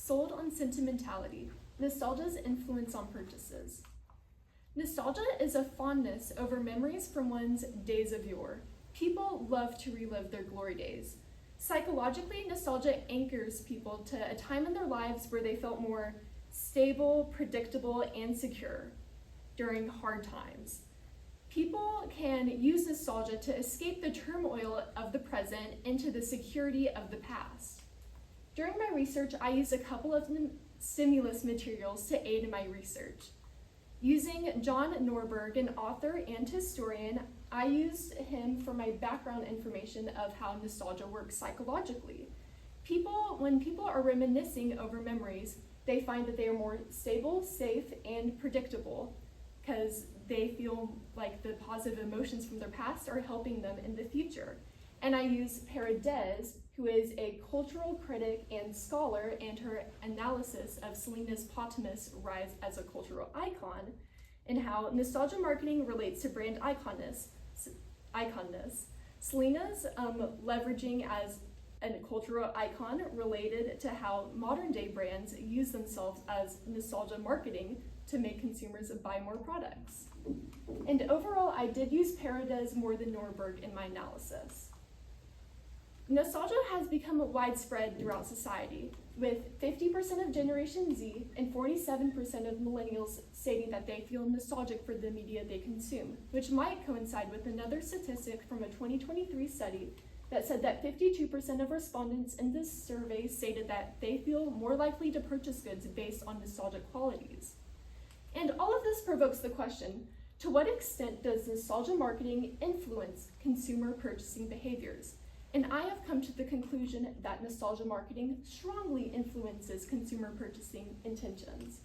Sold on sentimentality, nostalgia's influence on purchases. Nostalgia is a fondness over memories from one's days of yore. People love to relive their glory days. Psychologically, nostalgia anchors people to a time in their lives where they felt more stable, predictable, and secure during hard times. People can use nostalgia to escape the turmoil of the present into the security of the past. During my research, I used a couple of stimulus materials to aid in my research. Using John Norberg, an author and historian, I used him for my background information of how nostalgia works psychologically. When people are reminiscing over memories, they find that they are more stable, safe, and predictable because they feel like the positive emotions from their past are helping them in the future. And I use Paredes, who is a cultural critic and scholar, and her analysis of Selena's posthumous rise as a cultural icon, and how nostalgia marketing relates to brand iconness. Selena's leveraging as a cultural icon related to how modern day brands use themselves as nostalgia marketing to make consumers buy more products. And overall, I did use Paredes more than Norberg in my analysis. Nostalgia has become widespread throughout society, with 50% of Generation Z and 47% of millennials stating that they feel nostalgic for the media they consume, which might coincide with another statistic from a 2023 study that said that 52% of respondents in this survey stated that they feel more likely to purchase goods based on nostalgic qualities. And all of this provokes the question, to what extent does nostalgia marketing influence consumer purchasing behaviors? And I have come to the conclusion that nostalgia marketing strongly influences consumer purchasing intentions.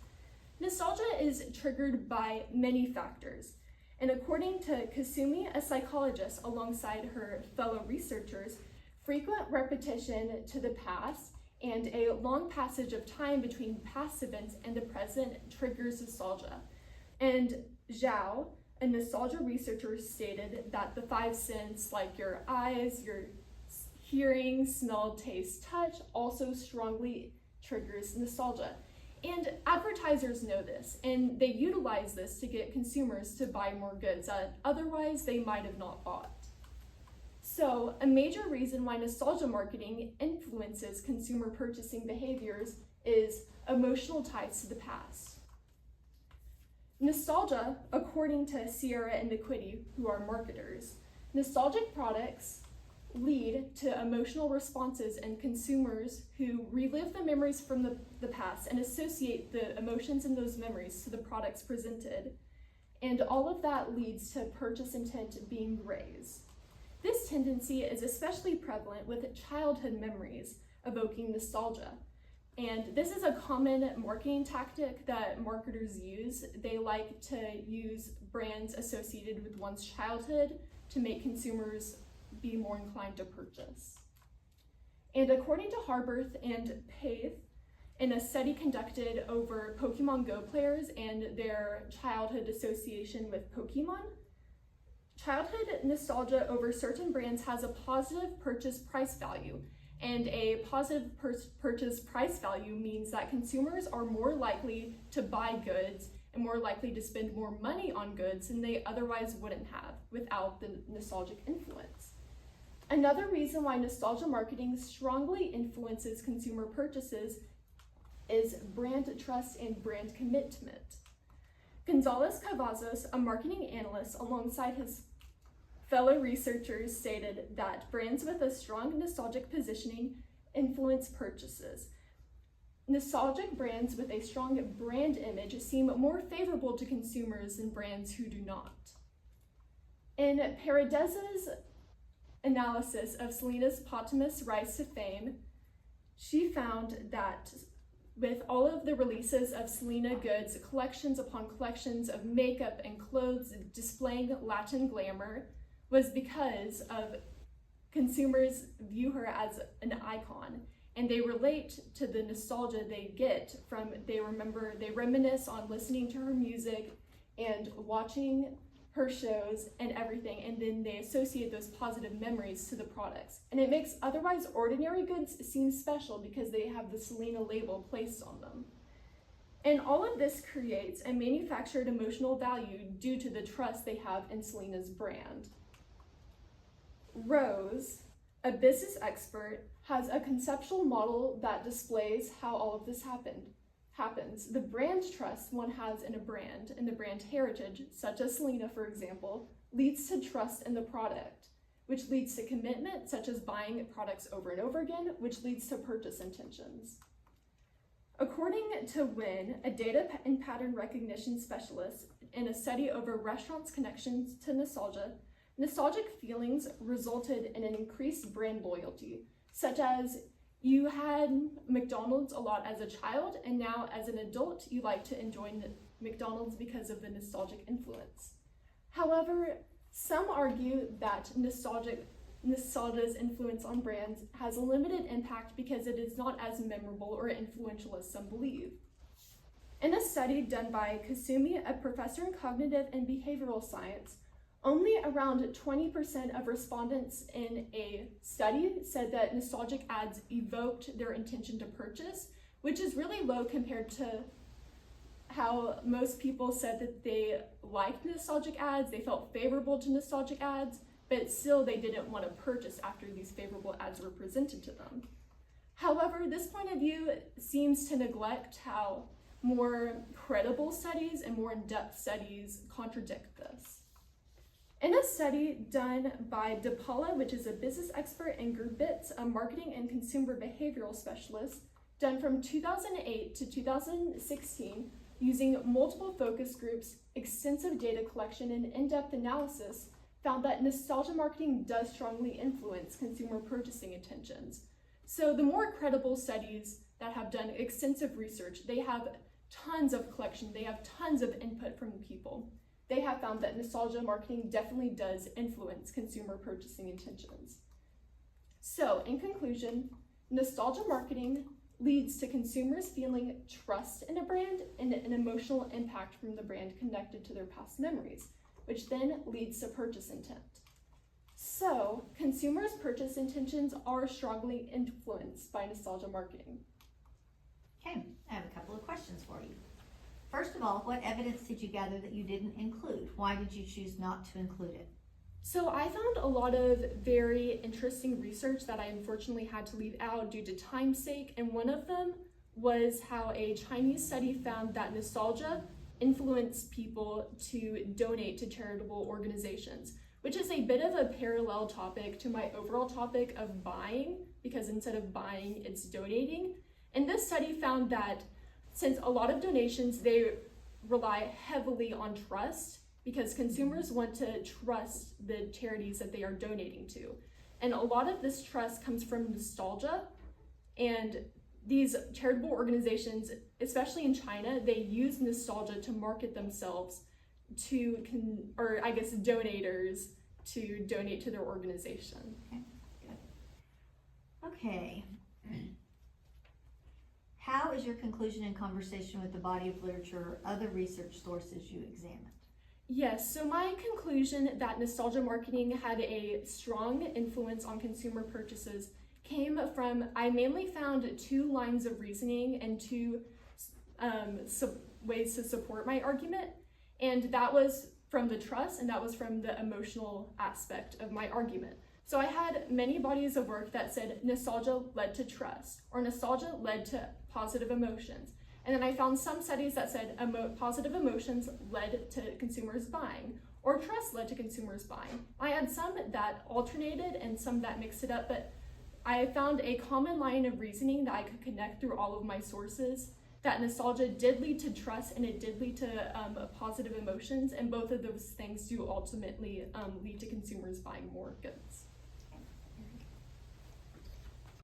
Nostalgia is triggered by many factors, and according to Kasumi, a psychologist alongside her fellow researchers, frequent repetition to the past and a long passage of time between past events and the present triggers nostalgia. And Zhao, a nostalgia researcher, stated that the five senses, like your eyes, your hearing, smell, taste, touch, also strongly triggers nostalgia. And advertisers know this, and they utilize this to get consumers to buy more goods that otherwise they might have not bought. So, a major reason why nostalgia marketing influences consumer purchasing behaviors is emotional ties to the past. Nostalgia, according to Sierra and McQuitty, who are marketers, nostalgic products lead to emotional responses in consumers who relive the memories from the past and associate the emotions in those memories to the products presented. And all of that leads to purchase intent being raised. This tendency is especially prevalent with childhood memories evoking nostalgia. And this is a common marketing tactic that marketers use. They like to use brands associated with one's childhood to make consumers be more inclined to purchase. And according to Harper IMP, in a study conducted over Pokemon Go players and their childhood association with Pokemon, childhood nostalgia over certain brands has a positive purchase price value. And a positive purchase price value means that consumers are more likely to buy goods and more likely to spend more money on goods than they otherwise wouldn't have without the nostalgic influence. Another reason why nostalgia marketing strongly influences consumer purchases is brand trust and brand commitment. Gonzalez Cavazos, a marketing analyst alongside his fellow researchers, stated that brands with a strong nostalgic positioning influence purchases. Nostalgic brands with a strong brand image seem more favorable to consumers than brands who do not. In Paredes's analysis of Selena's posthumous rise to fame, she found that with all of the releases of Selena goods, collections upon collections of makeup and clothes displaying Latin glamour, was because of consumers view her as an icon, and they relate to the nostalgia they get from, they reminisce on listening to her music and watching her shows and everything, and then they associate those positive memories to the products. And it makes otherwise ordinary goods seem special because they have the Selena label placed on them. And all of this creates a manufactured emotional value due to the trust they have in Selena's brand. Rose, a business expert, has a conceptual model that displays how all of this happens. The brand trust one has in a brand and the brand heritage, such as Selena, for example, leads to trust in the product, which leads to commitment, such as buying products over and over again, which leads to purchase intentions. According to Wynn, a data and pattern recognition specialist, in a study over restaurants' connections to nostalgia, nostalgic feelings resulted in an increased brand loyalty, such as you had McDonald's a lot as a child, and now as an adult, you like to enjoy McDonald's because of the nostalgic influence. However, some argue that nostalgia's influence on brands has a limited impact because it is not as memorable or influential as some believe. In a study done by Kasumi, a professor in cognitive and behavioral science, only around 20% of respondents in a study said that nostalgic ads evoked their intention to purchase, which is really low compared to how most people said that they liked nostalgic ads, they felt favorable to nostalgic ads, but still they didn't want to purchase after these favorable ads were presented to them. However, this point of view seems to neglect how more credible studies and more in-depth studies contradict this. In a study done by DePaula, which is a business expert, and Gerbitz, a marketing and consumer behavioral specialist, done from 2008 to 2016, using multiple focus groups, extensive data collection, and in-depth analysis, found that nostalgia marketing does strongly influence consumer purchasing intentions. So the more credible studies that have done extensive research, they have tons of collection, they have tons of input from people. They have found that nostalgia marketing definitely does influence consumer purchasing intentions. So, in conclusion, nostalgia marketing leads to consumers feeling trust in a brand and an emotional impact from the brand connected to their past memories, which then leads to purchase intent. So, consumers' purchase intentions are strongly influenced by nostalgia marketing. Okay, I have a couple of questions for you. First of all, what evidence did you gather that you didn't include? Why did you choose not to include it? So I found a lot of very interesting research that I unfortunately had to leave out due to time's sake, and one of them was how a Chinese study found that nostalgia influenced people to donate to charitable organizations, which is a bit of a parallel topic to my overall topic of buying, because instead of buying, it's donating. And this study found that since a lot of donations, they rely heavily on trust because consumers want to trust the charities that they are donating to. And a lot of this trust comes from nostalgia, and these charitable organizations, especially in China, they use nostalgia to market themselves to, donators to donate to their organization. Okay, good. Okay. How is your conclusion in conversation with the body of literature or other research sources you examined? Yes, so my conclusion that nostalgia marketing had a strong influence on consumer purchases came from, I mainly found two lines of reasoning and two ways to support my argument. And that was from the trust and that was from the emotional aspect of my argument. So I had many bodies of work that said nostalgia led to trust or nostalgia led to positive emotions. And then I found some studies that said positive emotions led to consumers buying or trust led to consumers buying. I had some that alternated and some that mixed it up, but I found a common line of reasoning that I could connect through all of my sources, that nostalgia did lead to trust and it did lead to positive emotions, and both of those things do ultimately lead to consumers buying more goods.